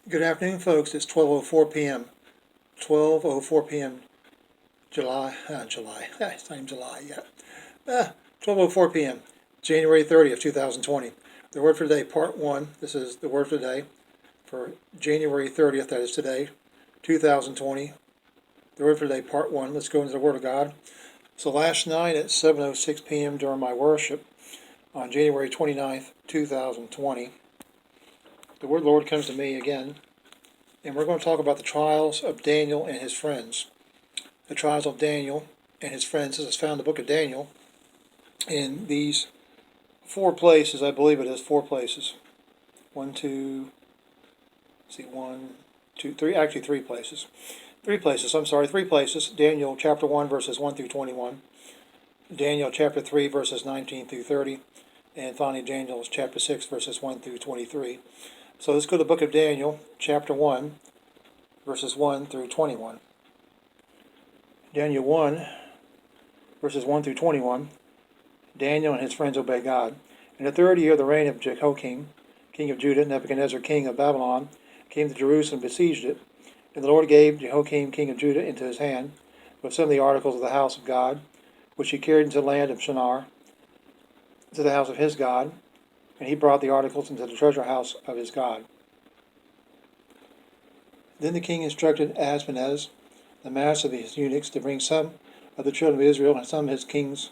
Good afternoon, folks. It's 12:04 p.m. 12:04 p.m. July. It's not even July yet. 12:04 p.m. January 30th, 2020. The word for today, part one. This is the word for today for January 30th. That is today, 2020. The word for today, part one. Let's go into the Word of God. So last night at 7:06 p.m. during my worship on January 29th, 2020, the word Lord comes to me again. And we're going to talk about the trials of Daniel and his friends. The trials of Daniel and his friends. This is found in the book of Daniel in these four places. I believe it is four places. One, two, actually three places. Three places. Daniel chapter 1, verses 1 through 21. Daniel chapter 3, verses 19 through 30. And finally, Daniel chapter 6, verses 1 through 23. So let's go to the book of Daniel, chapter 1, verses 1 through 21. Daniel 1, verses 1 through 21. Daniel and his friends obey God. In the third year of the reign of Jehoiakim, king of Judah, Nebuchadnezzar, king of Babylon, came to Jerusalem and besieged it. And the Lord gave Jehoiakim, king of Judah, into his hand, with some of the articles of the house of God, which he carried into the land of Shinar, to the house of his God, and he brought the articles into the treasure house of his God. Then the king instructed Ashpenaz, the master of his eunuchs, to bring some of the children of Israel and some of the king's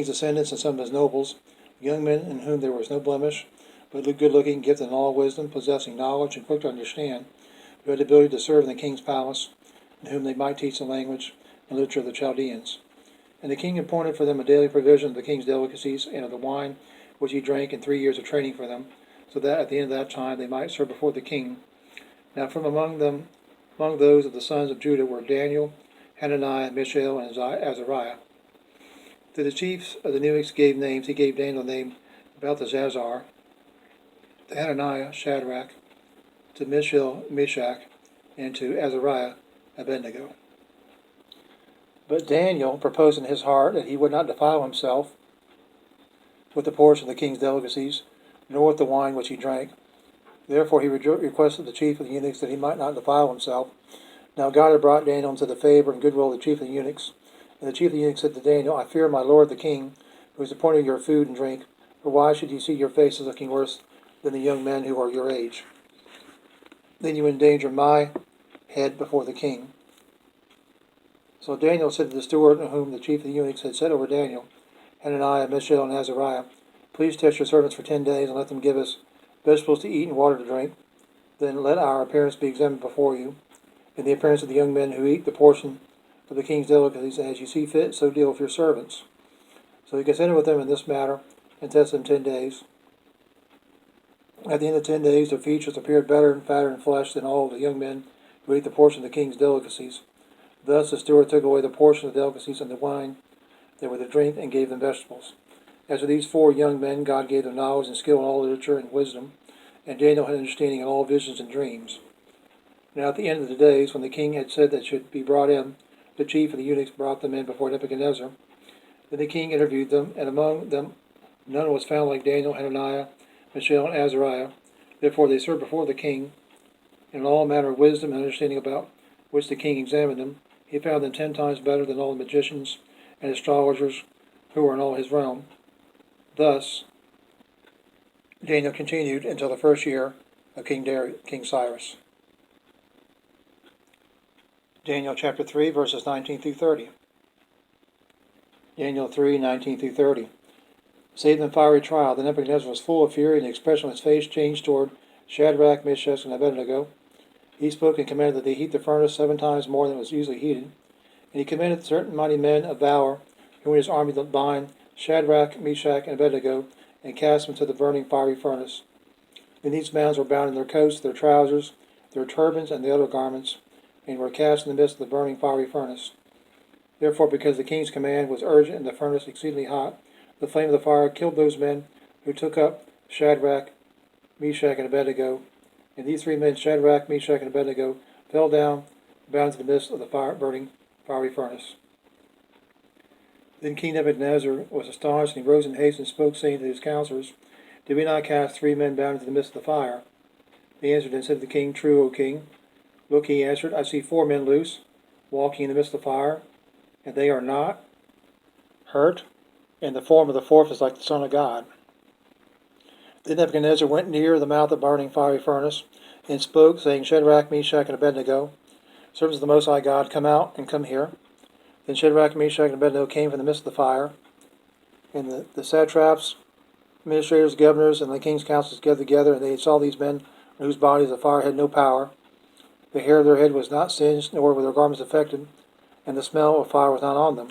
descendants and some of his nobles, young men in whom there was no blemish, but good-looking, gifted in all wisdom, possessing knowledge and quick to understand, who had the ability to serve in the king's palace, and whom they might teach the language and literature of the Chaldeans. And the king appointed for them a daily provision of the king's delicacies and of the wine which he drank, in 3 years of training for them, so that at the end of that time they might serve before the king. Now from among those of the sons of Judah were Daniel, Hananiah, Mishael, and Azariah. To the chiefs of the eunuchs gave names. He gave Daniel the name Belteshazzar, to Hananiah Shadrach, to Mishael Meshach, and to Azariah Abednego. But Daniel proposed in his heart that he would not defile himself with the portion of the king's delicacies, nor with the wine which he drank. Therefore he requested the chief of the eunuchs that he might not defile himself. Now God had brought Daniel into the favor and goodwill of the chief of the eunuchs. And the chief of the eunuchs said to Daniel, I fear my lord the king, who has appointed your food and drink, for why should you see your faces looking worse than the young men who are your age? Then you endanger my head before the king. So Daniel said to the steward, whom the chief of the eunuchs had set over Daniel, Hananiah, Mishael, and Azariah, please test your servants for 10 days, and let them give us vegetables to eat and water to drink. Then let our appearance be examined before you, and the appearance of the young men who eat the portion of the king's delicacies, and as you see fit, so deal with your servants. So he consented with them in this matter, and tested them 10 days. At the end of 10 days, their features appeared better and fatter in flesh than all the young men who ate the portion of the king's delicacies. Thus the steward took away the portion of the delicacies and the wine they were to drink, and gave them vegetables. As for these 4 young men, God gave them knowledge and skill in all literature and wisdom, and Daniel had understanding in all visions and dreams. Now at the end of the days, when the king had said they should be brought in, the chief of the eunuchs brought them in before Nebuchadnezzar. Then the king interviewed them, and among them none was found like Daniel, Hananiah, Mishael, and Azariah. Therefore they served before the king in all manner of wisdom and understanding, about which the king examined them. He found them 10 times better than all the magicians and astrologers who were in all his realm. Thus Daniel continued until the first year of King Cyrus. Daniel chapter 3, verses 19 through 30. Daniel 3, 19 through 30. Saved in fiery trial, then Nebuchadnezzar was full of fury, and the expression of his face changed toward Shadrach, Meshach, and Abednego. He spoke and commanded that they heat the furnace 7 times more than it was usually heated. And he commanded certain mighty men of valor, who in his army to bind Shadrach, Meshach, and Abednego, and cast them into the burning fiery furnace. Then these bands were bound in their coats, their trousers, their turbans, and the other garments, and were cast in the midst of the burning fiery furnace. Therefore, because the king's command was urgent and the furnace exceedingly hot, the flame of the fire killed those men who took up Shadrach, Meshach, and Abednego. And these 3 men, Shadrach, Meshach, and Abednego, fell down, bound to the midst of the burning fiery furnace. Then King Nebuchadnezzar was astonished, and he rose in haste and spoke, saying to his counselors, Did we not cast 3 men bound into the midst of the fire? They answered and said to the king, True, O king. Look, he answered, I see 4 men loose, walking in the midst of the fire, and they are not hurt, and the form of the fourth is like the Son of God. Then Nebuchadnezzar went near the mouth of the burning fiery furnace, and spoke, saying, Shadrach, Meshach, and Abednego, servants of the Most High God, come out and come here. Then Shadrach, Meshach, and Abednego came from the midst of the fire, and the satraps, administrators, governors, and the king's councils gathered together, and they saw these men on whose bodies the fire had no power. The hair of their head was not singed, nor were their garments affected, and the smell of fire was not on them.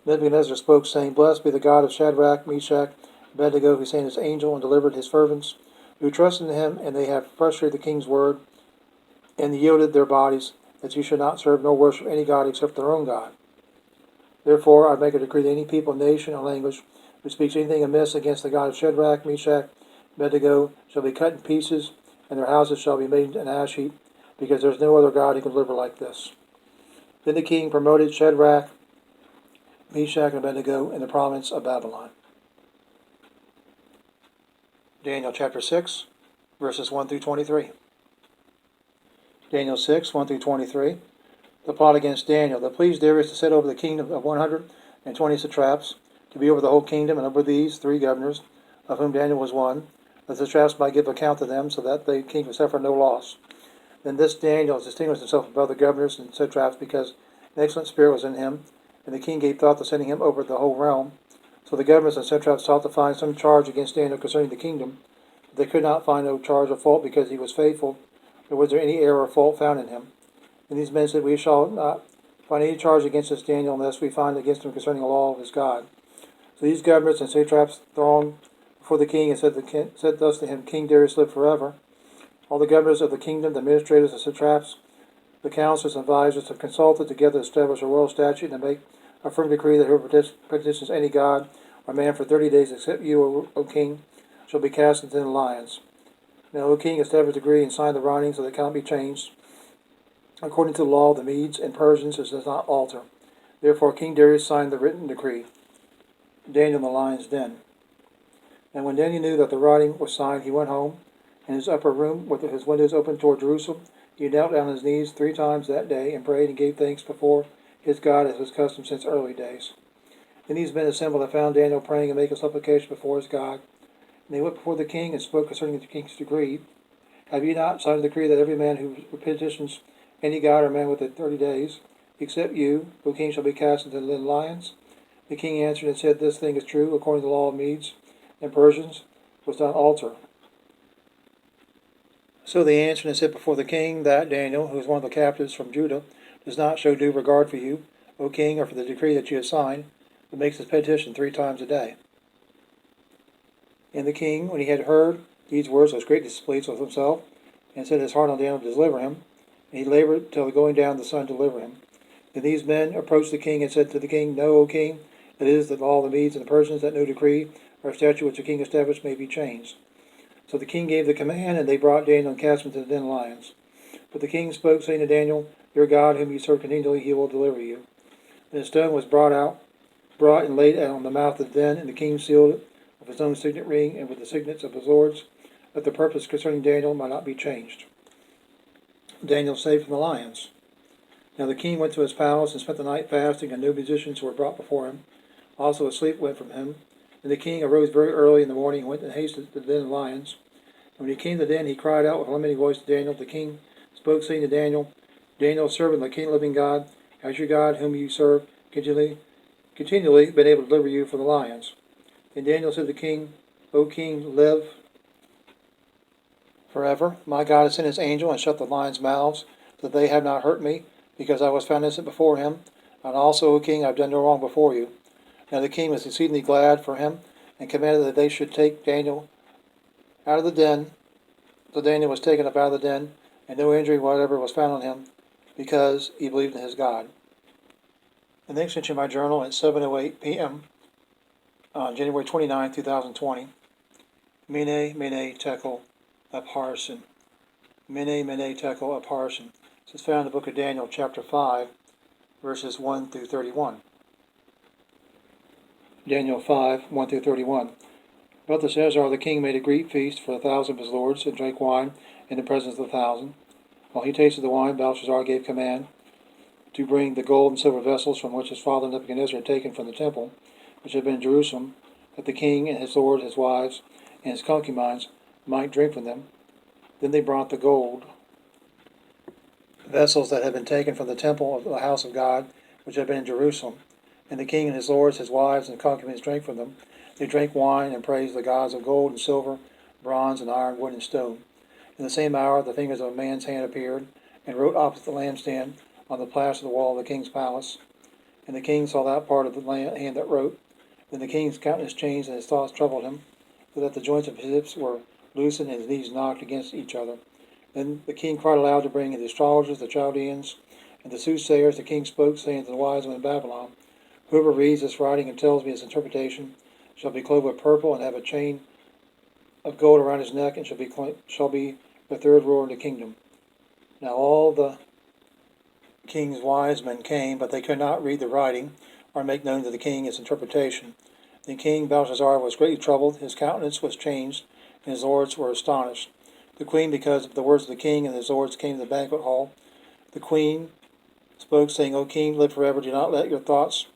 Nebuchadnezzar spoke, saying, Blessed be the God of Shadrach, Meshach, and Abednego, who sent his angel and delivered his servants, who trusted in him, and they have frustrated the king's word, and yielded their bodies, that you should not serve nor worship any god except their own God. Therefore I make a decree that any people, nation, or language who speaks anything amiss against the God of Shadrach, Meshach, and Abednego shall be cut in pieces, and their houses shall be made an ash heap, because there is no other God who can deliver like this. Then the king promoted Shadrach, Meshach, and Abednego in the province of Babylon. Daniel chapter 6, verses 1 through 23. Daniel 6, 1 through 23. The plot against Daniel. That pleased Darius to set over the kingdom of 120 satraps, to be over the whole kingdom, and over these 3 governors, of whom Daniel was one, that the satraps might give account to them, so that the king would suffer no loss. Then this Daniel distinguished himself above the governors and satraps, because an excellent spirit was in him, and the king gave thought to sending him over the whole realm. So the governors and satraps sought to find some charge against Daniel concerning the kingdom, but they could not find no charge or fault, because he was faithful, nor was there any error or fault found in him. And these men said, We shall not find any charge against this Daniel, unless we find against him concerning the law of his God. So these governors and satraps thronged before the king, and said thus to him, King Darius, live forever. All the governors of the kingdom, the administrators, the satraps, the counselors and advisors have consulted together to establish a royal statute and make a firm decree that whoever petitions any god or man for 30 days, except you, O king, shall be cast into the lions. Now, O king, establish a decree and sign the writing, so that it cannot be changed, according to the law of the Medes and Persians, it does not alter. Therefore King Darius signed the written decree. Daniel in the lion's den. And when Daniel knew that the writing was signed, he went home, in his upper room, with his windows open toward Jerusalem. He knelt down on his knees 3 times that day, and prayed and gave thanks before his God, as was custom since early days. Then these men assembled and found Daniel praying and making supplication before his God. And they went before the king and spoke concerning the king's decree. Have you not signed a decree that every man who petitions any god or man within 30 days, except you, O king, shall be cast into the lions? The king answered and said, This thing is true, according to the law of Medes and Persians, was not alter. So they answered and said before the king, that Daniel, who is one of the captives from Judah, does not show due regard for you, O king, or for the decree that you have signed, but makes his petition 3 times a day. And the king, when he had heard these words, was greatly displeased with himself, and set his heart on Daniel to deliver him. And he labored till the going down of the sun to deliver him. Then these men approached the king and said to the king, Know, O king, that it is the law of the Medes and the Persians that no decree or statute which the king established may be changed. So the king gave the command, and they brought Daniel and cast him into the den of lions. But the king spoke, saying to Daniel, Your God, whom you serve continually, he will deliver you. And a stone was brought and laid out on the mouth of the den, and the king sealed it with his own signet ring and with the signets of his lords, that the purpose concerning Daniel might not be changed. Daniel saved from the lions. Now the king went to his palace and spent the night fasting, and no musicians were brought before him. Also a sleep went from him. And the king arose very early in the morning and went in haste to the den of lions. And when he came to the den, he cried out with a lamenting voice to Daniel. The king spoke, saying to Daniel, Daniel, servant of the king living God, has your God, whom you serve, continually been able to deliver you from the lions? And Daniel said to the king, O king, live forever. My God has sent his angel and shut the lions' mouths, so that they have not hurt me, because I was found innocent before him. And also, O king, I have done no wrong before you. Now the king was exceedingly glad for him, and commanded that they should take Daniel out of the den. So Daniel was taken up out of the den, and no injury whatever was found on him, because he believed in his God. The next entry in my journal at 7:08 p.m. on January 29, 2020. MENE, MENE, TEKEL, UPHARSIN. MENE, MENE, TEKEL, UPHARSIN. This is found in the book of Daniel, chapter 5, verses 1 through 31. Daniel 5, 1 through 31. Belteshazzar the king made a great feast for 1,000 of his lords, and drank wine in the presence of the 1,000. While he tasted the wine, Belshazzar gave command to bring the gold and silver vessels from which his father Nebuchadnezzar had taken from the temple, which had been in Jerusalem, that the king and his lords, his wives, and his concubines might drink from them. Then they brought the gold vessels that had been taken from the temple of the house of God, which had been in Jerusalem. And the king and his lords, his wives, and concubines drank from them. They drank wine and praised the gods of gold and silver, bronze and iron, wood and stone. In the same hour the fingers of a man's hand appeared, and wrote opposite the lampstand on the plaster of the wall of the king's palace. And the king saw that part of the hand that wrote. Then the king's countenance changed, and his thoughts troubled him, so that the joints of his hips were loosened and his knees knocked against each other. Then the king cried aloud to bring the astrologers, the Chaldeans, and the soothsayers. The king spoke, saying to the wise men of Babylon, whoever reads this writing and tells me its interpretation shall be clothed with purple and have a chain of gold around his neck, and shall be the third ruler in the kingdom. Now all the king's wise men came, but they could not read the writing or make known to the king its interpretation. The king Belshazzar was greatly troubled, his countenance was changed, and his lords were astonished. The queen, because of the words of the king and his lords, came to the banquet hall. The queen spoke, saying, O king, live forever. Do not let your thoughts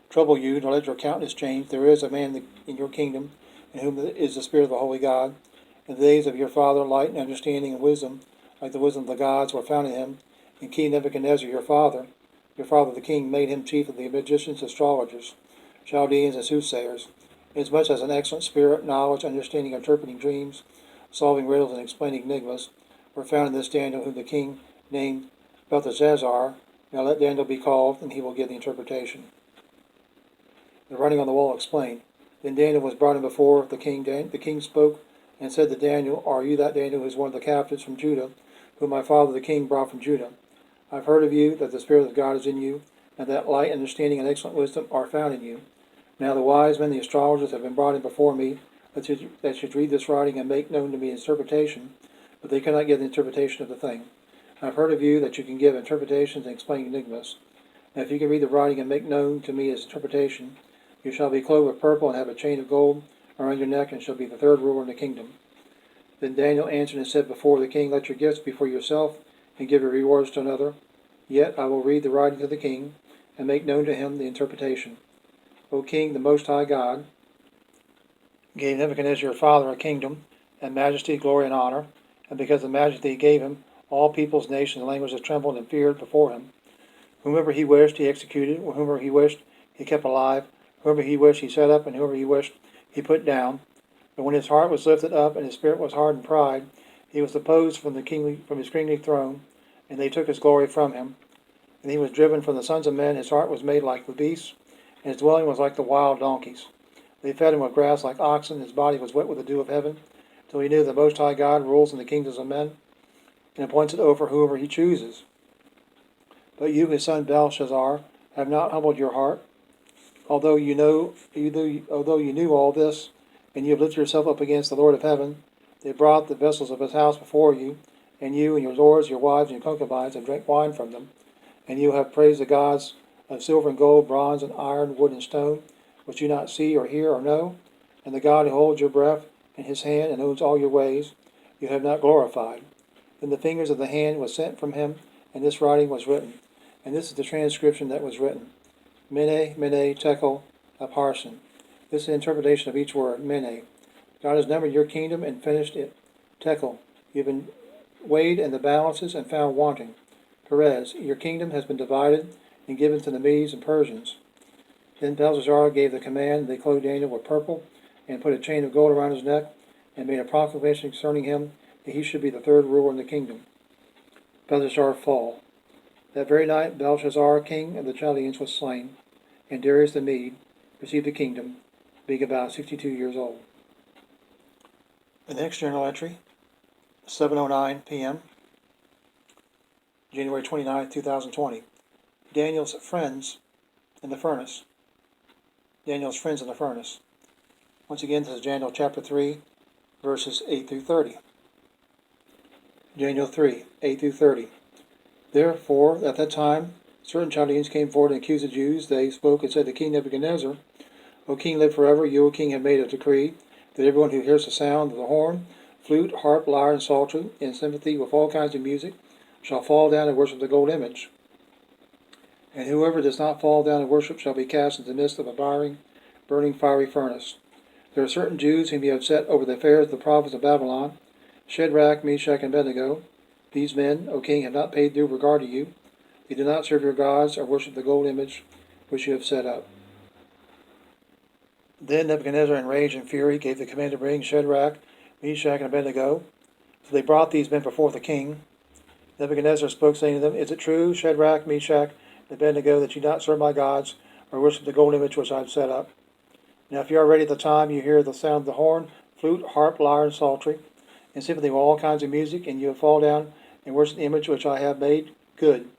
trouble you, nor let your countenance change. There is a man in your kingdom, in whom is the spirit of the holy God. In the days of your father, light and understanding and wisdom, like the wisdom of the gods, were found in him. And King Nebuchadnezzar, your father the king, made him chief of the magicians, astrologers, Chaldeans, and soothsayers, inasmuch as an excellent spirit, knowledge, understanding, interpreting dreams, solving riddles, and explaining enigmas, were found in this Daniel, whom the king named Belteshazzar. Now let Daniel be called, and he will give the interpretation. The writing on the wall explained. Then Daniel was brought in before the king. The king spoke and said to Daniel, Are you that Daniel who is one of the captives from Judah, whom my father the king brought from Judah? I have heard of you, that the Spirit of God is in you, and that light, understanding, and excellent wisdom are found in you. Now the wise men, the astrologers, have been brought in before me, that should read this writing and make known to me interpretation, but they cannot give the interpretation of the thing. I have heard of you, that you can give interpretations and explain enigmas. Now if you can read the writing and make known to me its interpretation, you shall be clothed with purple and have a chain of gold around your neck, and shall be the third ruler in the kingdom. Then Daniel answered and said before the king, Let your gifts be for yourself, and give your rewards to another. Yet I will read the writing to the king, and make known to him the interpretation. O king, the Most High God gave Nebuchadnezzar your father a kingdom, and majesty, glory, and honor, and because of the majesty he gave him, all peoples, nations, and languages trembled and feared before him. Whomever he wished, he executed. Whomever he wished, he kept alive. Whoever he wished, he set up, and whoever he wished, he put down. But when his heart was lifted up, and his spirit was hard in pride, he was deposed from his kingly throne, and they took his glory from him. And he was driven from the sons of men. His heart was made like the beasts, and his dwelling was like the wild donkeys. They fed him with grass like oxen. His body was wet with the dew of heaven, till he knew the Most High God rules in the kingdoms of men, and appoints it over whoever he chooses. But you, his son Belshazzar, have not humbled your heart, although you knew all this, and you have lifted yourself up against the Lord of heaven. They brought the vessels of his house before you, and you and your lords, your wives, and your concubines have drank wine from them. And you have praised the gods of silver and gold, bronze and iron, wood and stone, which you not see or hear or know, and the God who holds your breath in his hand and owns all your ways, you have not glorified. Then the fingers of the hand was sent from him, and this writing was written. And this is the transcription that was written. MENE, MENE, TEKEL, UPHARSIN. This is the interpretation of each word. MENE. God has numbered your kingdom and finished it. TEKEL. You have been weighed in the balances and found wanting. Perez. Your kingdom has been divided and given to the Medes and Persians. Then Belshazzar gave the command, and they clothed Daniel with purple, and put a chain of gold around his neck, and made a proclamation concerning him, that he should be the third ruler in the kingdom. Belshazzar's fall. That very night Belshazzar, king of the Chaldeans, was slain, and Darius the Mede received the kingdom, being about 62 years old. The next journal entry, 7:09 p.m., January 29, 2020. Daniel's friends in the furnace. Daniel's friends in the furnace. Once again, this is Daniel chapter 3, verses 8 through 30. Daniel 3, 8 through 30. Therefore, at that time, certain Chaldeans came forward and accused the Jews. They spoke and said to King Nebuchadnezzar, O king, live forever. You, O king, have made a decree that everyone who hears the sound of the horn, flute, harp, lyre, and psaltery, in sympathy with all kinds of music, shall fall down and worship the gold image. And whoever does not fall down and worship shall be cast into the midst of a burning fiery furnace. There are certain Jews whom you have set over the affairs of the prophets of Babylon, Shadrach, Meshach, and Abednego. These men, O king, have not paid due regard to you. They do not serve your gods or worship the gold image which you have set up. Then Nebuchadnezzar, in rage and fury, gave the command to bring Shadrach, Meshach, and Abednego. So they brought these men before the king. Nebuchadnezzar spoke, saying to them, Is it true, Shadrach, Meshach, and Abednego, that you do not serve my gods or worship the gold image which I have set up? Now if you are ready at the time you hear the sound of the horn, flute, harp, lyre, and psaltery, in sympathy with all kinds of music, and you have fall down and worship the image which I have made, good.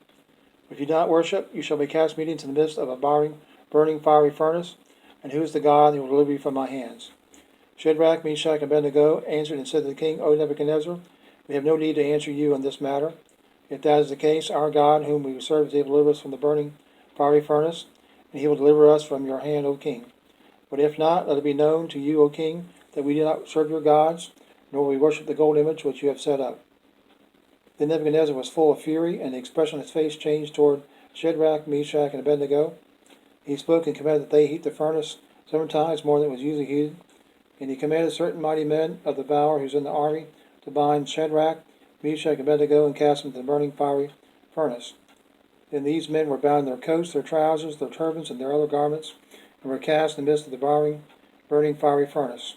If you do not worship, you shall be cast immediately into the midst of a burning fiery furnace. And who is the God who will deliver you from my hands? Shadrach, Meshach, and Abednego answered and said to the king, O Nebuchadnezzar, we have no need to answer you on this matter. If that is the case, our God, whom we serve, is able to deliver us from the burning fiery furnace, and he will deliver us from your hand, O king. But if not, let it be known to you, O king, that we do not serve your gods, nor will we worship the gold image which you have set up. Then Nebuchadnezzar was full of fury, and the expression of his face changed toward Shadrach, Meshach, and Abednego. He spoke and commanded that they heat the furnace 7 times more than it was usually heated. And he commanded certain mighty men of the valor who was in the army to bind Shadrach, Meshach, and Abednego and cast them into the burning fiery furnace. Then these men were bound in their coats, their trousers, their turbans, and their other garments, and were cast in the midst of the burning fiery furnace.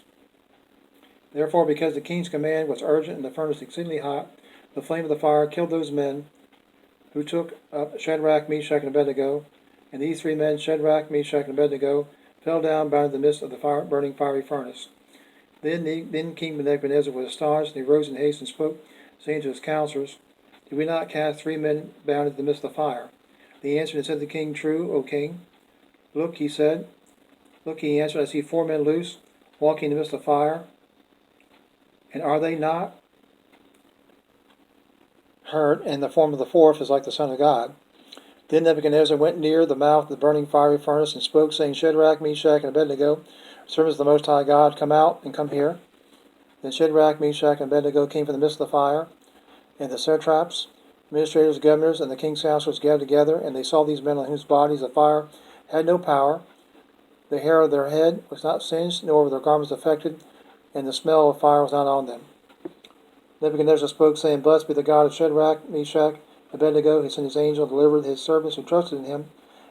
Therefore, because the king's command was urgent and the furnace exceedingly hot, the flame of the fire killed those men who took up Shadrach, Meshach, and Abednego. And these 3 men, Shadrach, Meshach, and Abednego, fell down bound in the midst of the burning fiery furnace. Then King Nebuchadnezzar was astonished, and he rose in haste and spoke, saying to his counselors, Did we not cast 3 men bound into the midst of the fire? They answered and said to the king, True, O king. Look, he said. Look, he answered, I see 4 men loose, walking in the midst of fire. And are they not hurt? And the form of the 4th is like the Son of God. Then Nebuchadnezzar went near the mouth of the burning fiery furnace and spoke, saying, Shadrach, Meshach, and Abednego, servants of the Most High God, come out and come here. Then Shadrach, Meshach, and Abednego came from the midst of the fire, and the satraps, administrators, governors, and the king's counselors gathered together, and they saw these men on whose bodies the fire had no power. The hair of their head was not singed, nor were their garments affected, and the smell of fire was not on them. Nebuchadnezzar spoke, saying, Blessed be the God of Shadrach, Meshach, Abednego, who sent his angel and delivered his servants who trusted in him,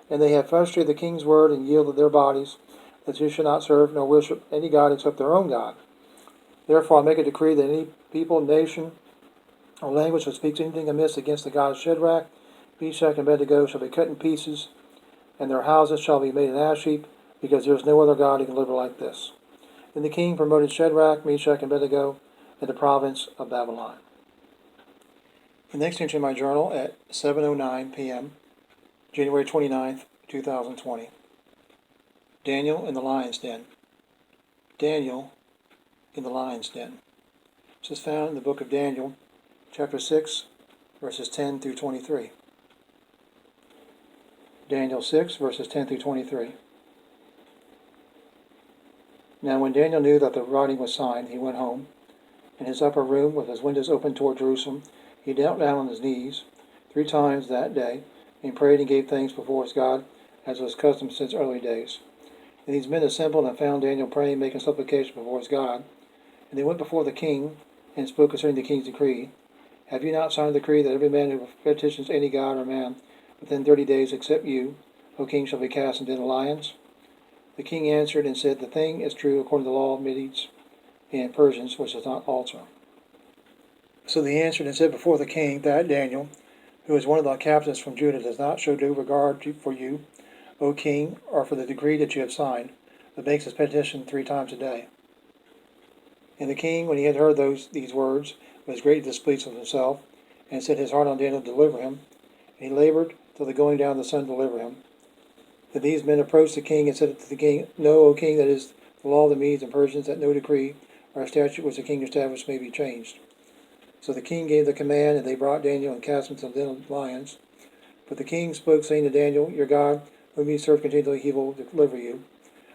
and they have frustrated the king's word and yielded their bodies, that you should not serve nor worship any god except their own God. Therefore I make a decree that any people, nation, or language that speaks anything amiss against the God of Shadrach, Meshach, and Abednego shall be cut in pieces, and their houses shall be made an ash heap, because there is no other God who can deliver like this. Then the king promoted Shadrach, Meshach, and Abednego in the province of Babylon. The next entry in my journal at 7:09 p.m., January 29th, 2020. Daniel in the lion's den. Daniel in the lion's den. This is found in the book of Daniel, chapter 6, verses 10 through 23. Daniel 6, verses 10 through 23. Now when Daniel knew that the writing was signed, he went home. In his upper room, with his windows open toward Jerusalem, he knelt down on his knees 3 times that day, and prayed and gave thanks before his God, as was custom since early days. And these men assembled and found Daniel praying, making supplication before his God. And they went before the king, and spoke concerning the king's decree. Have you not signed a decree that every man who petitions any god or man within 30 days except you, O king, shall be cast into the lions? The king answered and said, The thing is true according to the law of Medes and Persians, which does not alter. So they answered and said before the king that Daniel, who is one of the captains from Judah, does not show due regard for you, O king, or for the decree that you have signed, but makes his petition 3 times a day. And the king, when he had heard these words, was greatly displeased with himself, and set his heart on Daniel to deliver him. And he labored till the going down of the sun to deliver him. Then these men approached the king and said to the king, Know, O king, that it is the law of the Medes and Persians that no decree or statute which the king established may be changed. So the king gave the command, and they brought Daniel and cast him into the den of lions. But the king spoke, saying to Daniel, Your God, whom you serve continually, he will deliver you.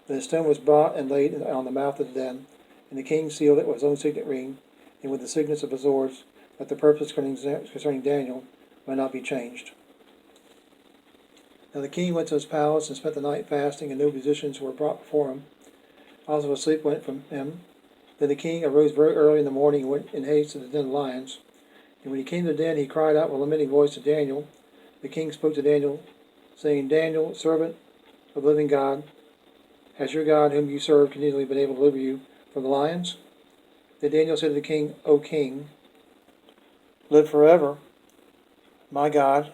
Then a stone was brought and laid on the mouth of the den, And the king sealed it with his own signet ring, and with the signets of his lords, that the purpose concerning Daniel might not be changed. Now the king went to his palace and spent the night fasting, and no musicians were brought before him. Also sleep went from him. Then the king arose very early in the morning and went in haste to the den of lions. And when he came to the den, he cried out with a lamenting voice to Daniel. The king spoke to Daniel, saying, Daniel, servant of the living God, has your God, whom you serve, continually been able to deliver you from the lions? Then Daniel said to the king, O king, live forever. My God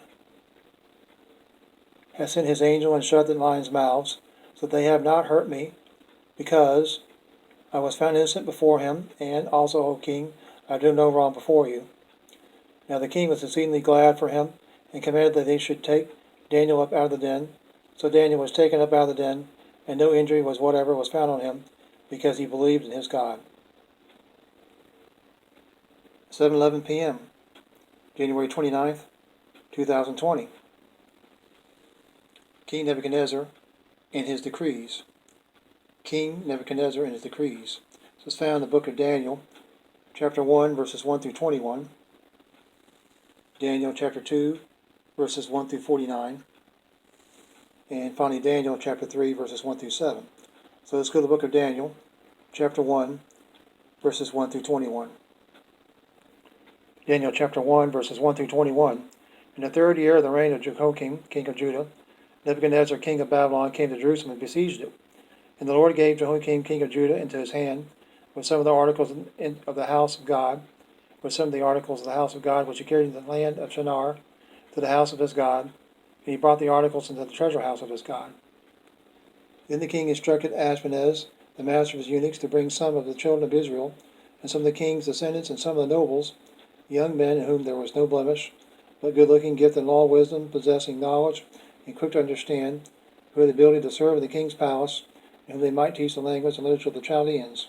has sent his angel and shut the lions' mouths, so that they have not hurt me, because I was found innocent before him, and also, O king, I did no wrong before you. Now the king was exceedingly glad for him, and commanded that they should take Daniel up out of the den. So Daniel was taken up out of the den, and no injury was whatever was found on him, because he believed in his God. 7:11 p.m., January 29th, 2020. King Nebuchadnezzar and his decrees. King Nebuchadnezzar and his decrees. This is found in the book of Daniel, chapter 1, verses 1 through 21. Daniel chapter 2, verses 1 through 49. And finally Daniel chapter 3, verses 1 through 7. So let's go to the book of Daniel, chapter 1, verses 1 through 21. Daniel chapter 1, verses 1 through 21. In the third year of the reign of Jehoiakim, king of Judah, Nebuchadnezzar, king of Babylon, came to Jerusalem and besieged it. And the Lord gave Jehoiakim, king of Judah, into his hand, with some of the articles of the house of God, which he carried in the land of Shinar to the house of his God, and he brought the articles into the treasure house of his God. Then the king instructed Ashpenaz, the master of his eunuchs, to bring some of the children of Israel, and some of the king's descendants, and some of the nobles, young men in whom there was no blemish, but good-looking, gifted in all wisdom, possessing knowledge, and quick to understand, who had the ability to serve in the king's palace, and whom they might teach the language and literature of the Chaldeans.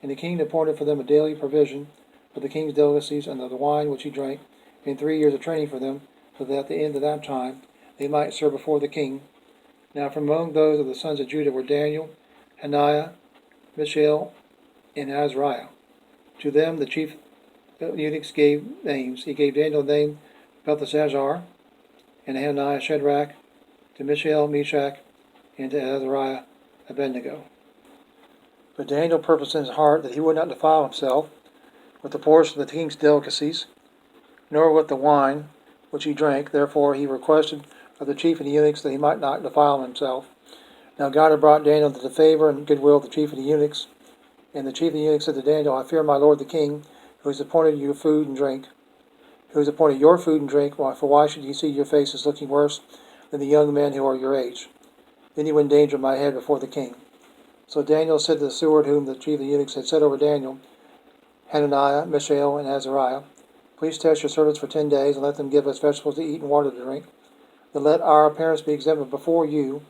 And the king appointed for them a daily provision of the king's delicacies and of the wine which he drank, and 3 years of training for them, so that at the end of that time they might serve before the king. Now from among those of the sons of Judah were Daniel, Hananiah, Mishael, and Azariah. To them the chief eunuchs gave names. He gave Daniel the name Belteshazzar, and Hananiah Shadrach, to Mishael Meshach, and to Azariah Abednego. But Daniel purposed in his heart that he would not defile himself with the portion of the king's delicacies, nor with the wine which he drank. Therefore he requested of the chief of the eunuchs that he might not defile himself. Now God had brought Daniel to the favor and goodwill of the chief of the eunuchs. And the chief of the eunuchs said to Daniel, I fear my lord the king, who has appointed you food and drink, for why should you see your faces looking worse than the young men who are your age? Then you endanger my head before the king. So Daniel said to the steward whom the chief of the eunuchs had set over Daniel, Hananiah, Mishael, and Azariah, please test your servants for 10 days, and let them give us vegetables to eat and water to drink. Then let our appearance be examined before you,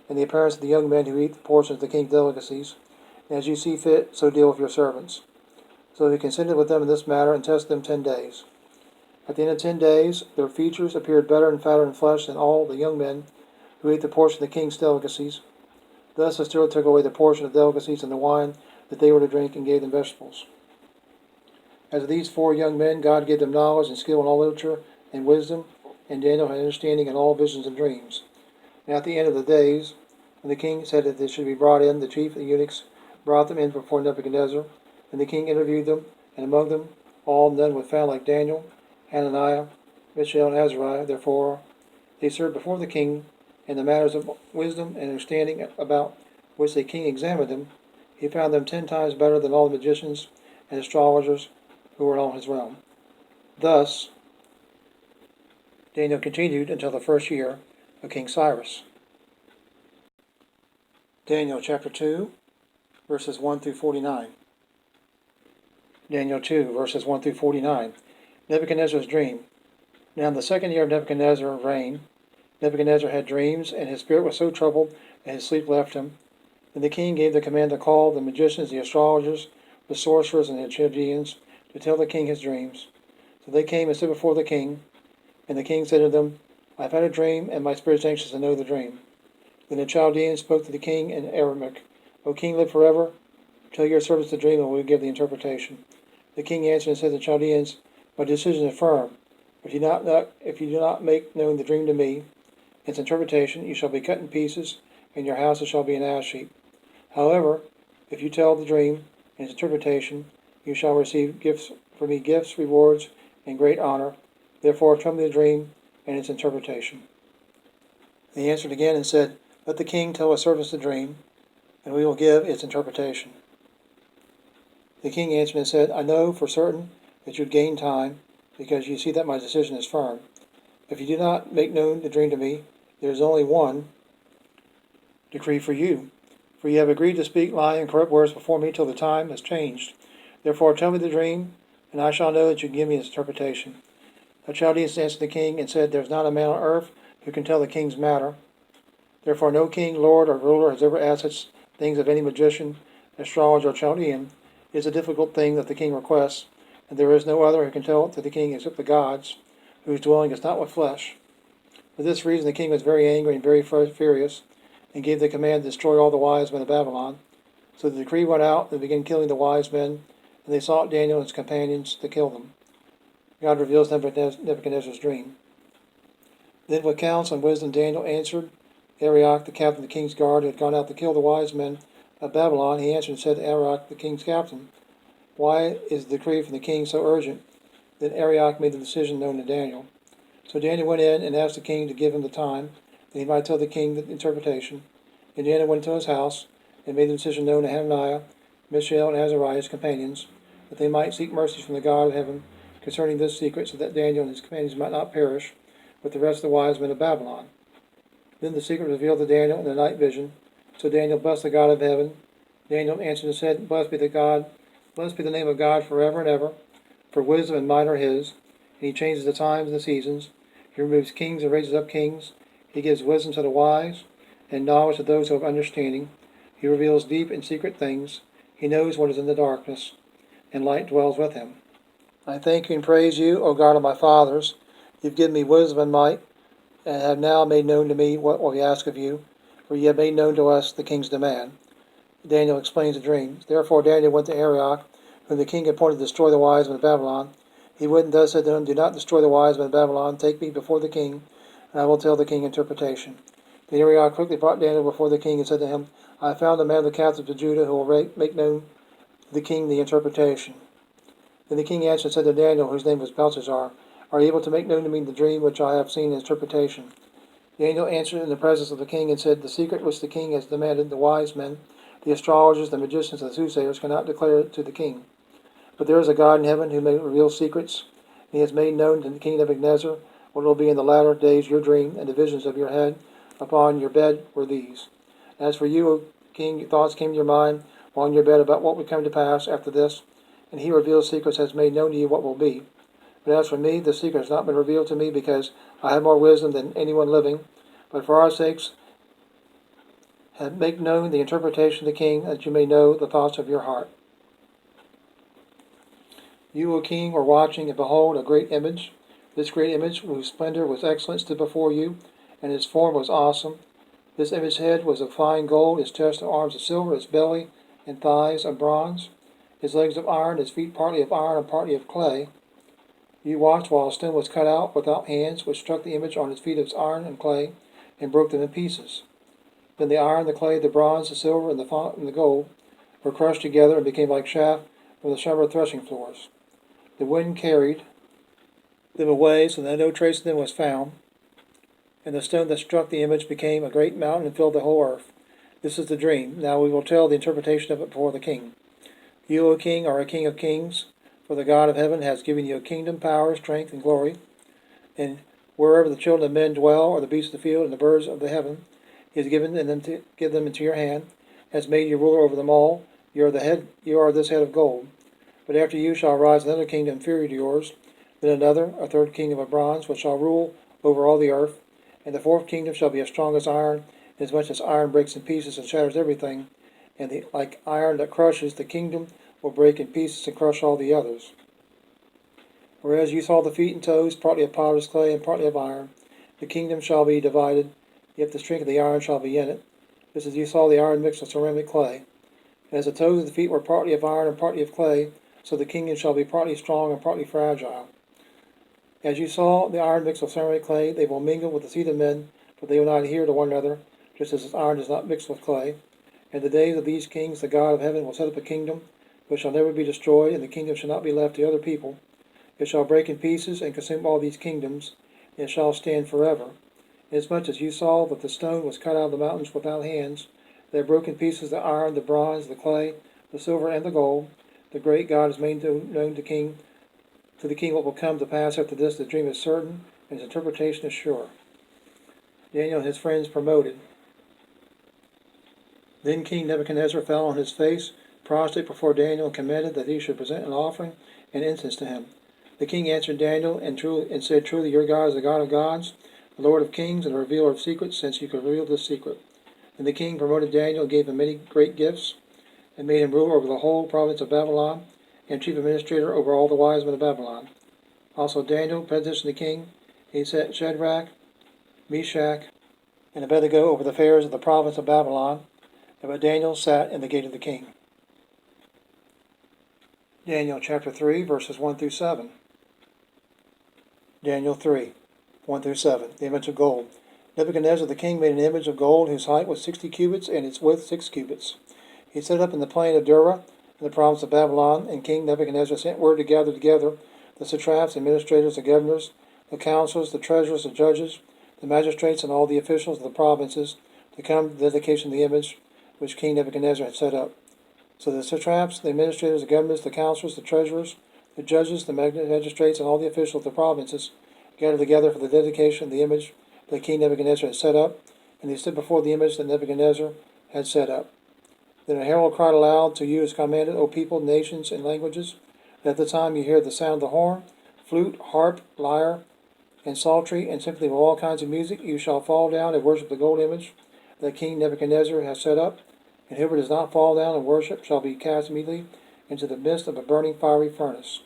and the appearance of the young men who eat the portions of the king's delicacies. And as you see fit, so deal with your servants. So he consented with them in this matter, and tested them 10 days. At the end of 10 days, their features appeared better and fatter in flesh than all the young men who ate the portion of the king's delicacies. Thus the steward took away the portion of delicacies and the wine that they were to drink, and gave them vegetables. As of these 4 young men, God gave them knowledge and skill in all literature and wisdom, and Daniel had understanding in all visions and dreams. And at the end of the days, when the king said that they should be brought in, the chief of the eunuchs brought them in before Nebuchadnezzar. And the king interviewed them, and among them all none was found like Daniel, Hananiah, Mishael, and Azariah. Therefore they served before the king in the matters of wisdom and understanding, about which the king examined them. He found them 10 times better than all the magicians and astrologers who were in all his realm. Thus Daniel continued until the first year of King Cyrus. Daniel chapter 2, verses 1 through 49. Daniel 2, verses 1 through 49. Nebuchadnezzar's dream. Now in the 2nd year of Nebuchadnezzar's reign, Nebuchadnezzar had dreams, and his spirit was so troubled that his sleep left him. Then the king gave the command to call the magicians, the astrologers, the sorcerers, and the Chaldeans, to tell the king his dreams. So they came and stood before the king, and the king said to them, I have had a dream, and my spirit is anxious to know the dream. Then the Chaldeans spoke to the king in Aramaic, O king, live forever. Tell your servants the dream, and we will give the interpretation. The king answered and said to the Chaldeans, My decision is firm. If you do not make known the dream to me, its interpretation, you shall be cut in pieces, and your houses shall be an ash heap. However, if you tell the dream and its interpretation, you shall receive gifts for me, gifts, rewards, and great honor. Therefore tell me the dream and its interpretation. He answered again and said, Let the king tell his servants the dream, and we will give its interpretation. The king answered and said, I know for certain that you gain time, because you see that my decision is firm. If you do not make known the dream to me, there is only one decree for you. For you have agreed to speak lying and corrupt words before me till the time has changed. Therefore tell me the dream, and I shall know that you give me its interpretation. The Chaldeans answered the king and said, There is not a man on earth who can tell the king's matter. Therefore no king, lord, or ruler has ever asked such things of any magician, astrologer, or Chaldean. It is a difficult thing that the king requests, and there is no other who can tell it to the king except the gods, whose dwelling is not with flesh. For this reason the king was very angry and very furious, and gave the command to destroy all the wise men of Babylon. So the decree went out, and began killing the wise men, and they sought Daniel and his companions to kill them. God reveals Nebuchadnezzar's dream. Then with counsel and wisdom Daniel answered Arioch, the captain of the king's guard, who had gone out to kill the wise men of Babylon. He answered and said to Arioch, the king's captain, Why is the decree from the king so urgent? Then Arioch made the decision known to Daniel. So Daniel went in and asked the king to give him the time, that he might tell the king the interpretation. And Daniel went to his house, and made the decision known to Hananiah, Mishael, and Azariah, his companions, that they might seek mercy from the God of heaven concerning this secret, so that Daniel and his companions might not perish with the rest of the wise men of Babylon. Then the secret was revealed to Daniel in the night vision. So Daniel blessed the God of heaven. Daniel answered and said, Blessed be the name of God forever and ever, for wisdom and might are his. And he changes the times and the seasons. He removes kings and raises up kings. He gives wisdom to the wise, and knowledge to those who have understanding. He reveals deep and secret things. He knows what is in the darkness, and light dwells with him. I thank you and praise you, O God of my fathers. You've given me wisdom and might, and have now made known to me what we ask of you, for ye have made known to us the king's demand. Daniel explains the dream. Therefore Daniel went to Arioch, whom the king appointed to destroy the wise men of Babylon. He went and thus said to him, Do not destroy the wise men of Babylon. Take me before the king, and I will tell the king interpretation. Then Arioch quickly brought Daniel before the king and said to him, I have found a man of the captives of Judah who will make known to the king the interpretation. Then the king answered and said to Daniel, whose name was Belshazzar, Are you able to make known to me the dream which I have seen in interpretation? Daniel answered in the presence of the king and said, The secret which the king has demanded, the wise men, the astrologers, the magicians, and the soothsayers cannot declare it to the king. But there is a God in heaven who may reveal secrets, and he has made known to the king Nebuchadnezzar what will be in the latter days. Your dream and the visions of your head upon your bed were these. As for you, O king, your thoughts came to your mind while on your bed about what would come to pass after this, and he reveals secrets, has made known to you what will be. But as for me, the secret has not been revealed to me, because I have more wisdom than anyone living. But for our sakes, make known the interpretation of the king, that you may know the thoughts of your heart. You, O king, were watching, and behold, a great image. This great image, whose splendor was excellent, stood before you, and its form was awesome. This image's head was of fine gold, its chest and arms of silver, its belly and thighs of bronze, its legs of iron, its feet partly of iron and partly of clay. You watched while a stone was cut out without hands, which struck the image on its feet of iron and clay, and broke them in pieces. Then the iron, the clay, the bronze, the silver, and the gold were crushed together and became like chaff from the summer threshing floors. The wind carried them away, so that no trace of them was found. And the stone that struck the image became a great mountain and filled the whole earth. This is the dream. Now we will tell the interpretation of it before the king. You, O king, are a king of kings, for the God of heaven has given you a kingdom, power, strength, and glory. And wherever the children of men dwell, or the beasts of the field, and the birds of the heaven, he has given them to give them into your hand, has made you ruler over them all. You are this head of gold. But after you shall arise another kingdom inferior to yours, then another, a third kingdom of bronze, which shall rule over all the earth. And the fourth kingdom shall be as strong as iron, inasmuch as iron breaks in pieces and shatters everything. And like iron that crushes, the kingdom will break in pieces and crush all the others. Whereas you saw the feet and toes, partly of potter's clay and partly of iron, the kingdom shall be divided, yet the strength of the iron shall be in it, just as you saw the iron mixed with ceramic clay. And as the toes of the feet were partly of iron and partly of clay, so the kingdom shall be partly strong and partly fragile. As you saw the iron mixed with ceramic clay, they will mingle with the seed of men, but they will not adhere to one another, just as iron does not mix with clay. In the days of these kings, the God of heaven will set up a kingdom which shall never be destroyed, and the kingdom shall not be left to other people. It shall break in pieces and consume all these kingdoms, and it shall stand forever. Inasmuch as you saw that the stone was cut out of the mountains without hands, they have broken pieces the iron, the bronze, the clay, the silver, and the gold. The great God has made known to the king what will come to pass after this. The dream is certain, and its interpretation is sure. Daniel and his friends promoted. Then King Nebuchadnezzar fell on his face, prostrate before Daniel, and commanded that he should present an offering and incense to him. The king answered Daniel and said, Truly your God is the God of gods, the Lord of kings, and the revealer of secrets, since you could reveal this secret. And the king promoted Daniel, gave him many great gifts, and made him ruler over the whole province of Babylon, and chief administrator over all the wise men of Babylon. Also Daniel petitioned the king. He set Shadrach, Meshach, and Abednego over the affairs of the province of Babylon, but Daniel sat in the gate of the king. Daniel chapter 3, verses 1 through 7. Daniel 3, 1 through 7. The image of gold. Nebuchadnezzar the king made an image of gold whose height was 60 cubits and its width 6 cubits. He set it up in the plain of Dura in the province of Babylon, and King Nebuchadnezzar sent word to gather together the satraps, the administrators, the governors, the counselors, the treasurers, the judges, the magistrates, and all the officials of the provinces to come to the dedication of the image which King Nebuchadnezzar had set up. So the satraps, the administrators, the governors, the counselors, the treasurers, the judges, the magistrates, and all the officials of the provinces gathered together for the dedication of the image that King Nebuchadnezzar had set up, and they stood before the image that Nebuchadnezzar had set up. Then a herald cried aloud, To you is commanded, O people, nations, and languages, that at the time you hear the sound of the horn, flute, harp, lyre, and psaltery, and symphony of all kinds of music, you shall fall down and worship the gold image that King Nebuchadnezzar has set up, and whoever does not fall down and worship shall be cast immediately into the midst of a burning fiery furnace.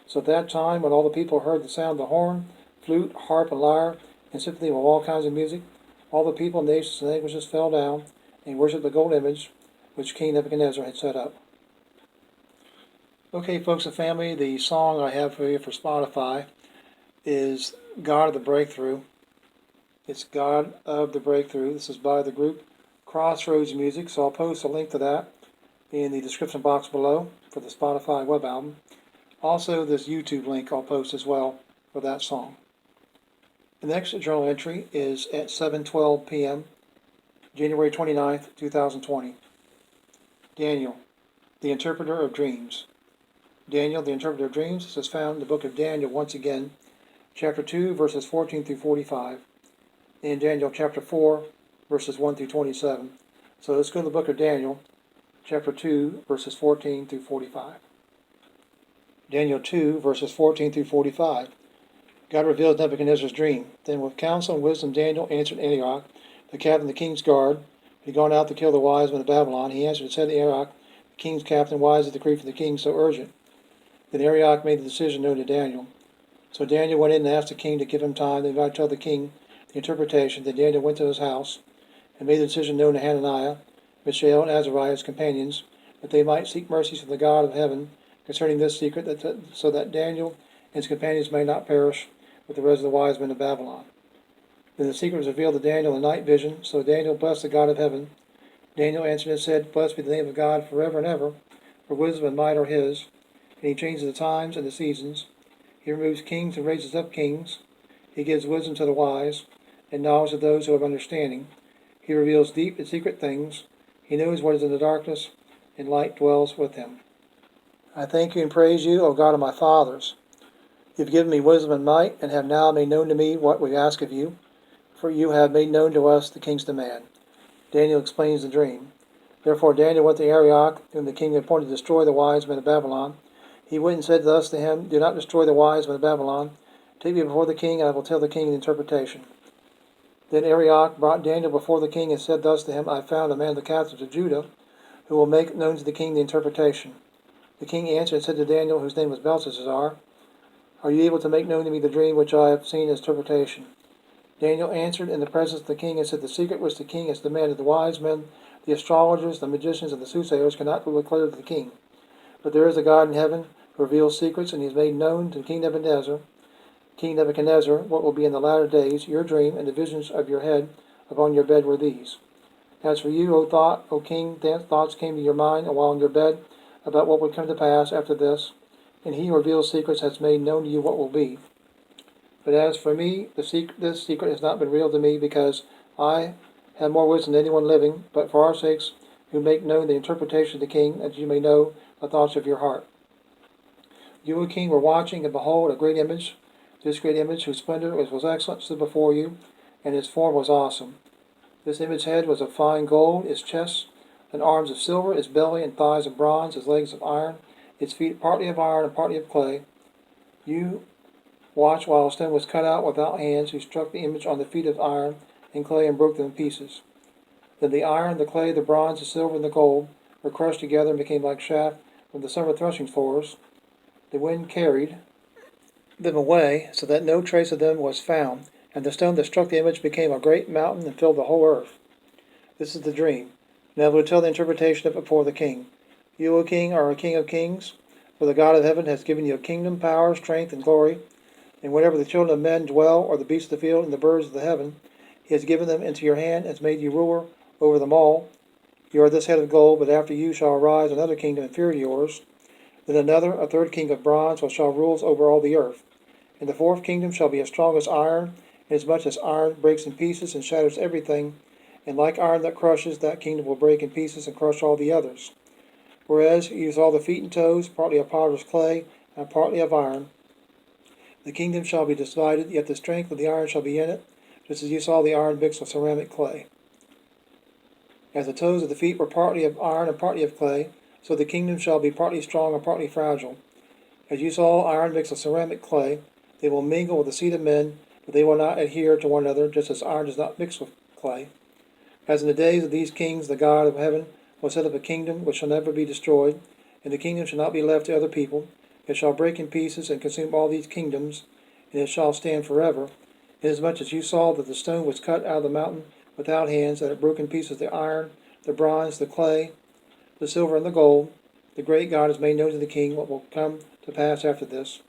So at that time, when all the people heard the sound of the horn, flute, harp, and lyre, and symphony of all kinds of music, all the people, nations, and languages fell down and worshipped the gold image which King Nebuchadnezzar had set up. Okay, folks and family, the song I have for you for Spotify is God of the Breakthrough. It's God of the Breakthrough. This is by the group Crossroads Music, so I'll post a link to that in the description box below for the Spotify web album. Also, this YouTube link I'll post as well for that song. The next journal entry is at 7:12 p.m., January 29th, 2020. Daniel, the Interpreter of Dreams. Daniel, the Interpreter of Dreams. This is found in the book of Daniel once again, chapter 2, verses 14 through 45, and Daniel chapter 4, verses 1 through 27. So let's go to the book of Daniel, chapter 2, verses 14 through 45. Daniel 2, verses 14 through 45. God reveals Nebuchadnezzar's dream. Then with counsel and wisdom Daniel answered Arioch, the captain of the king's guard, who had gone out to kill the wise men of Babylon. He answered and said to Arioch, the king's captain, why is the decree from the king so urgent? Then Arioch made the decision known to Daniel. So Daniel went in and asked the king to give him time that he might tell the king the interpretation. Then Daniel went to his house and made the decision known to Hananiah, Mishael, and Azariah, his companions, that they might seek mercies from the God of heaven concerning this secret, so that Daniel and his companions may not perish with the rest of the wise men of Babylon. Then the secret was revealed to Daniel in a night vision. So Daniel blessed the God of heaven. Daniel answered and said, Blessed be the name of God forever and ever, for wisdom and might are his. And he changes the times and the seasons. He removes kings and raises up kings. He gives wisdom to the wise, and knowledge to those who have understanding. He reveals deep and secret things. He knows what is in the darkness, and light dwells with him. I thank you and praise you, O God of my fathers. You have given me wisdom and might, and have now made known to me what we ask of you. For you have made known to us the king's demand. Daniel explains the dream. Therefore Daniel went to Arioch, whom the king had appointed to destroy the wise men of Babylon. He went and said thus to him, Do not destroy the wise men of Babylon. Take me before the king, and I will tell the king the interpretation. Then Arioch brought Daniel before the king and said thus to him, I have found a man of the captives of Judah, who will make known to the king the interpretation. The king answered and said to Daniel, whose name was Belteshazzar, Are you able to make known to me the dream which I have seen as interpretation? Daniel answered in the presence of the king and said, The secret which the king has demanded the wise men The astrologers, the magicians, and the soothsayers cannot declare to the king. But there is a God in heaven who reveals secrets, and he has made known to King Nebuchadnezzar, what will be in the latter days. Your dream and the visions of your head upon your bed were these. As for you, O king, thoughts came to your mind while in your bed about what would come to pass after this, and he who reveals secrets has made known to you what will be. But as for me, this secret has not been revealed to me, because I have more wisdom than anyone living, but for our sakes who make known the interpretation of the king, that you may know the thoughts of your heart. You, O king, were watching, and behold, a great image. This great image, whose splendor was excellent, stood before you, and its form was awesome. This image's head was of fine gold, its chest and arms of silver, its belly and thighs of bronze, its legs of iron, its feet partly of iron and partly of clay. You watched while a stone was cut out without hands, who struck the image on the feet of iron and clay and broke them in pieces. Then the iron, the clay, the bronze, the silver, and the gold were crushed together and became like chaff from the summer threshing floors. The wind carried them away, so that no trace of them was found, and the stone that struck the image became a great mountain and filled the whole earth. This is the dream. Now I will tell the interpretation of it before the king. You, O king, are a king of kings, for the God of heaven has given you a kingdom, power, strength, and glory. And wherever the children of men dwell, or the beasts of the field, and the birds of the heaven, he has given them into your hand, and has made you ruler over them all. You are this head of gold, but after you shall arise another kingdom inferior to yours. Then another, a third king of bronze, which shall rule over all the earth. And the fourth kingdom shall be as strong as iron, inasmuch as iron breaks in pieces and shatters everything, and like iron that crushes, that kingdom will break in pieces and crush all the others. Whereas you saw the feet and toes, partly of potter's clay, and partly of iron, the kingdom shall be divided, yet the strength of the iron shall be in it, just as you saw the iron mixed with ceramic clay. As the toes of the feet were partly of iron and partly of clay, so the kingdom shall be partly strong and partly fragile. As you saw iron mixed with ceramic clay, they will mingle with the seed of men, but they will not adhere to one another, just as iron does not mix with clay. As in the days of these kings, the God of heaven will set up a kingdom which shall never be destroyed, and the kingdom shall not be left to other people. It shall break in pieces and consume all these kingdoms, and it shall stand forever. Inasmuch as you saw that the stone was cut out of the mountain without hands, that it broke in pieces the iron, the bronze, the clay, the silver, and the gold, the great God has made known to the king what will come to pass after this.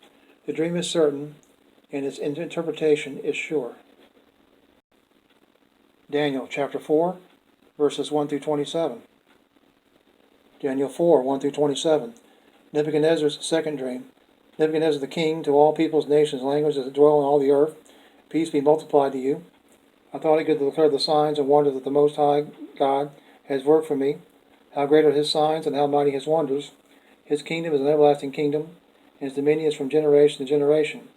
The dream is certain, and its interpretation is sure. Daniel chapter 4, verses 1 through 27. Daniel 4, 1 through 27. Nebuchadnezzar's second dream. Nebuchadnezzar the king, to all peoples, nations, languages that dwell on all the earth, peace be multiplied to you. I thought it good to declare the signs and wonders that the Most High God has worked for me. How great are his signs and how mighty his wonders. His kingdom is an everlasting kingdom, and his dominion is from generation to generation.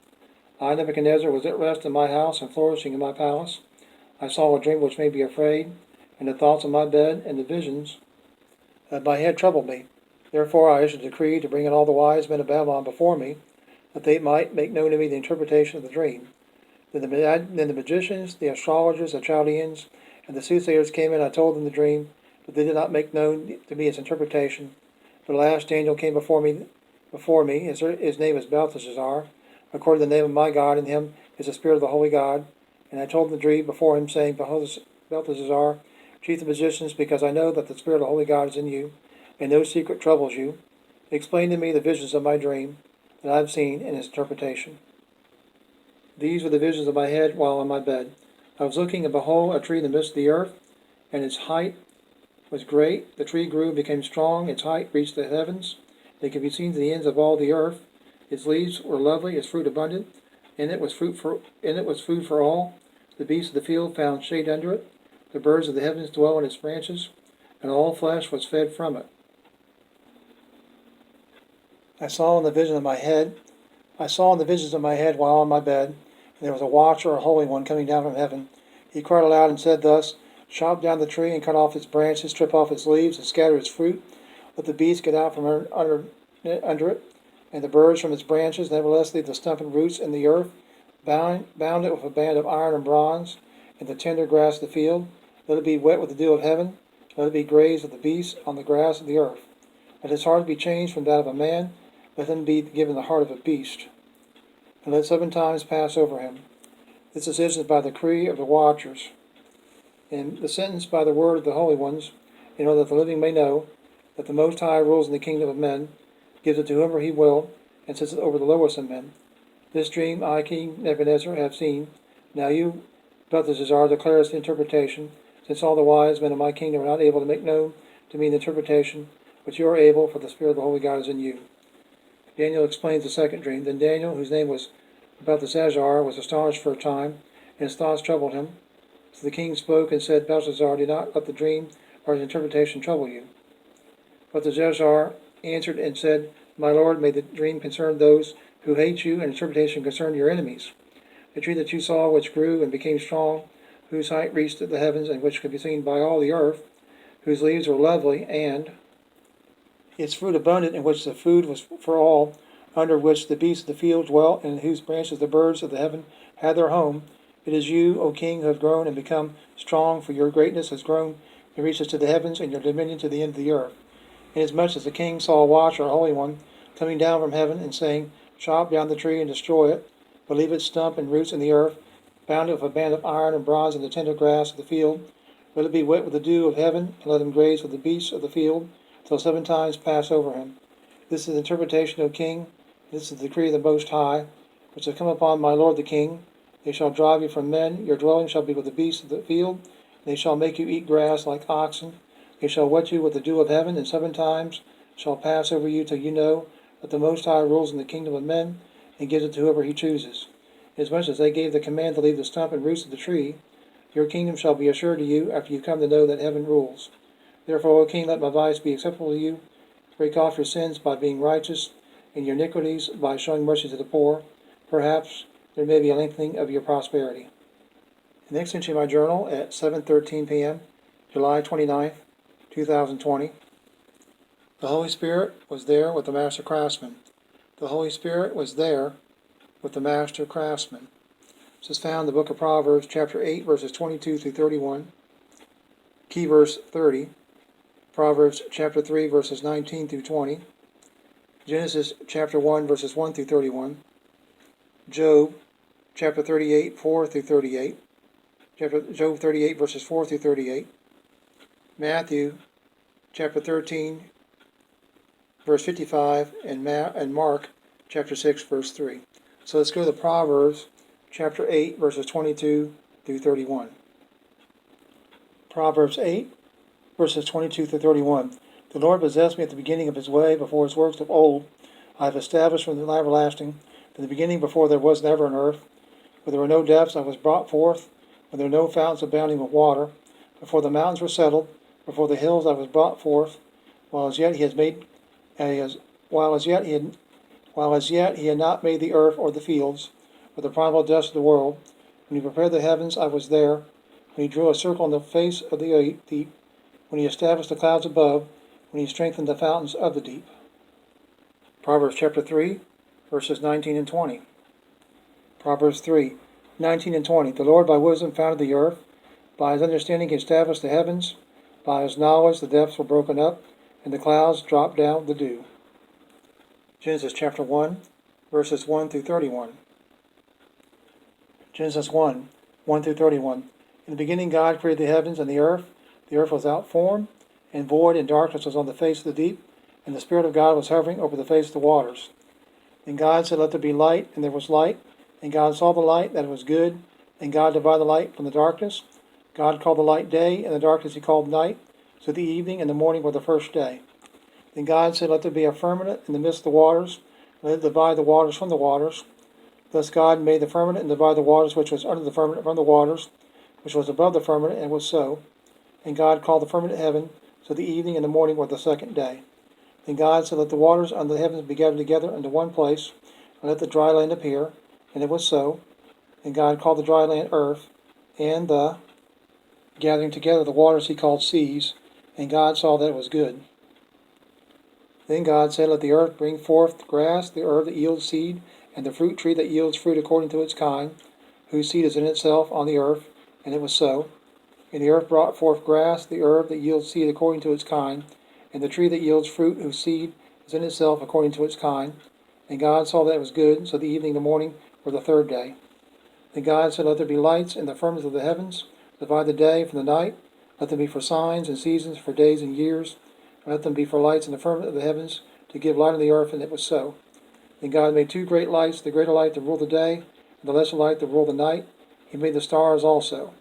I, Nebuchadnezzar, was at rest in my house and flourishing in my palace. I saw a dream which made me afraid, and the thoughts of my bed and the visions of my head troubled me. Therefore I issued a decree to bring in all the wise men of Babylon before me, that they might make known to me the interpretation of the dream. Then the magicians, the astrologers, the Chaldeans, and the soothsayers came in. I told them the dream, but they did not make known to me its interpretation. But at last Daniel came before me. His name is Belteshazzar, according to the name of my God. In him is the spirit of the holy God. And I told him the dream before him, saying, Belteshazzar, chief of magicians, because I know that the spirit of the holy God is in you, and no secret troubles you. Explain to me the visions of my dream that I have seen and its interpretation. These were the visions of my head while on my bed. I was looking, and behold, a tree in the midst of the earth, and its height was great. The tree grew and became strong. Its height reached the heavens. It could be seen to the ends of all the earth. Its leaves were lovely, its fruit abundant. In it was food for all. The beasts of the field found shade under it. The birds of the heavens dwell in its branches, and all flesh was fed from it. I saw in the visions of my head while on my bed, and there was a watcher, a holy one, coming down from heaven. He cried aloud and said thus, Chop down the tree and cut off its branches, strip off its leaves, and scatter its fruit. Let the beasts get out from under it, and the birds from its branches. Nevertheless, leave the stump and roots in the earth. Bound it with a band of iron and bronze, and the tender grass of the field. Let it be wet with the dew of heaven. Let it be grazed with the beasts on the grass of the earth. Let his heart be changed from that of a man. Let him be given the heart of a beast. And let 7 times pass over him. This decision is by the decree of the watchers, and the sentence by the word of the holy ones, in order that the living may know that the Most High rules in the kingdom of men, gives it to whomever he will, and sets it over the lowest of men. This dream I, King Nebuchadnezzar, have seen. Now you, Belteshazzar, declare its interpretation, since all the wise men of my kingdom are not able to make known to me the interpretation, but you are able, for the Spirit of the Holy God is in you. Daniel explains the second dream. Then Daniel, whose name was Belteshazzar, was astonished for a time, and his thoughts troubled him. So the king spoke and said, Belteshazzar, do not let the dream or his interpretation trouble you. Belteshazzar answered and said, My lord, may the dream concern those who hate you, and interpretation concern your enemies. The tree that you saw, which grew and became strong, whose height reached the heavens, and which could be seen by all the earth, whose leaves were lovely, and its fruit abundant, in which the food was for all, under which the beasts of the field dwelt, and in whose branches the birds of the heaven had their home. It is you, O king, who have grown and become strong, for your greatness has grown and reaches to the heavens, and your dominion to the end of the earth. Inasmuch as the king saw a watch, or Holy One, coming down from heaven, and saying, Chop down the tree and destroy it, but leave its stump and roots in the earth, bound it with a band of iron and bronze in the tender grass of the field. Let it be wet with the dew of heaven, and let him graze with the beasts of the field, till 7 times pass over him. This is the interpretation, O king. This is the decree of the Most High, which has come upon my lord the king. They shall drive you from men, your dwelling shall be with the beasts of the field, and they shall make you eat grass like oxen. They shall wet you with the dew of heaven, and 7 times shall pass over you till you know that the Most High rules in the kingdom of men, and gives it to whoever he chooses. Inasmuch as they gave the command to leave the stump and roots of the tree, your kingdom shall be assured to you after you come to know that heaven rules. Therefore, O king, let my advice be acceptable to you. Break off your sins by being righteous, and your iniquities by showing mercy to the poor. Perhaps there may be a lengthening of your prosperity. The next entry in my journal at 7:13 p.m., July 29th, 2020. The Holy Spirit was there with the master craftsman. The Holy Spirit was there with the master craftsman. This is found in the book of Proverbs, chapter 8, verses 22 through 31. Key verse 30. Proverbs, chapter 3, verses 19 through 20. Genesis, chapter 1, verses 1 through 31. Job, chapter 38, 4 through 38. Job 38, verses 4 through 38. Matthew, chapter 13, verse 55, and Mark, chapter 6, verse 3. So let's go to Proverbs, chapter 8, verses 22 through 31. Proverbs 8, verses 22 through 31. The Lord possessed me at the beginning of his way, before his works of old. I have established from the everlasting, from the beginning before there was never an earth. Where there were no depths, I was brought forth. When there were no fountains abounding with water. Before the mountains were settled, before the hills I was brought forth. While as yet he had not made the earth or the fields, or the primeval dust of the world. When he prepared the heavens, I was there. When he drew a circle on the face of the deep, when he established the clouds above, when he strengthened the fountains of the deep. Proverbs chapter 3, verses 19 and 20. Proverbs 3, 19 and 20. The Lord by wisdom founded the earth. By his understanding he established the heavens. By his knowledge the depths were broken up, and the clouds dropped down the dew. Genesis chapter 1, verses 1 through 31. Genesis 1, 1 through 31. In the beginning God created the heavens and the earth. The earth was without form and void, and darkness was on the face of the deep, and the Spirit of God was hovering over the face of the waters. Then God said, Let there be light, and there was light. And God saw the light, that it was good. And God divided the light from the darkness. God called the light day, and the darkness he called night. So the evening and the morning were the first day. Then God said, Let there be a firmament in the midst of the waters, and let it divide the waters from the waters. Thus God made the firmament and divided the waters which was under the firmament from the waters, which was above the firmament, and it was so. And God called the firmament heaven. So the evening and the morning were the second day. Then God said, Let the waters under the heavens be gathered together into one place, and let the dry land appear. And it was so. And God called the dry land earth, and the gathering together the waters he called seas. And God saw that it was good. Then God said, Let the earth bring forth grass, the herb that yields seed, and the fruit tree that yields fruit according to its kind, whose seed is in itself on the earth. And it was so. And the earth brought forth grass, the herb that yields seed according to its kind, and the tree that yields fruit, whose seed is in itself according to its kind. And God saw that it was good. So the evening and the morning were the third day. Then God said, Let there be lights in the firmament of the heavens, divide the day from the night, Let them be for signs and seasons, for days and years. And let them be for lights in the firmament of the heavens, to give light on the earth. And it was so. Then God made two great lights, the greater light to rule the day, and the lesser light to rule the night. He made the stars also.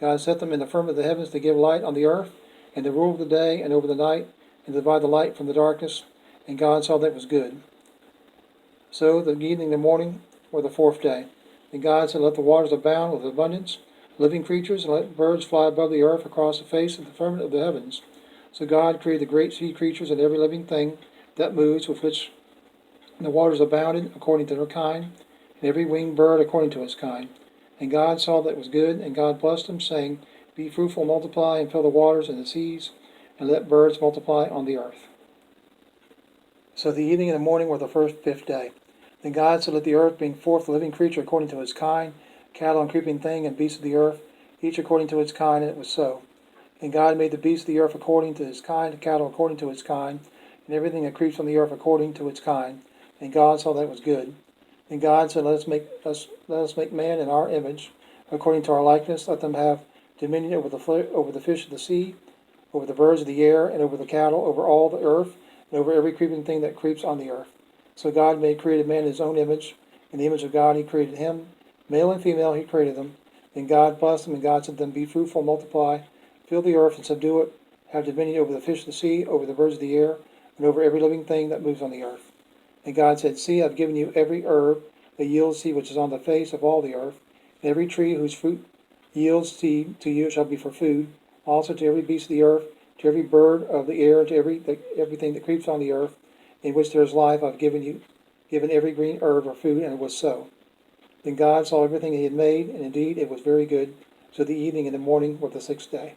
God set them in the firmament of the heavens to give light on the earth, and to rule the day and over the night, and to divide the light from the darkness. And God saw that it was good. So the evening and the morning were the fourth day. Then God said, let the waters abound with abundance, living creatures, and let birds fly above the earth across the face of the firmament of the heavens. So God created the great sea creatures and every living thing that moves, with which the waters abounded according to their kind, and every winged bird according to its kind. And God saw that it was good, and God blessed them, saying, be fruitful, multiply, and fill the waters and the seas, and let birds multiply on the earth. So the evening and the morning were the fifth day. Then God said, let the earth bring forth a living creature according to its kind, cattle and creeping thing, and beasts of the earth, each according to its kind, and it was so. And God made the beasts of the earth according to its kind, and cattle according to its kind, and everything that creeps on the earth according to its kind. And God saw that it was good. Then God said, let us make man in our image, according to our likeness. Let them have dominion over the fish of the sea, over the birds of the air, and over the cattle, over all the earth, and over every creeping thing that creeps on the earth. So God created man in his own image. In the image of God he created him. Male and female he created them. Then God blessed them, and God said to them, be fruitful, multiply, fill the earth and subdue it, have dominion over the fish of the sea, over the birds of the air, and over every living thing that moves on the earth. And God said, see, I've given you every herb that yields seed which is on the face of all the earth, and every tree whose fruit yields seed to you shall be for food, also to every beast of the earth, to every bird of the air, and to everything that creeps on the earth, in which there is life. I've given every green herb for food, and it was so. Then God saw everything he had made, and indeed it was very good. So the evening and the morning were the sixth day.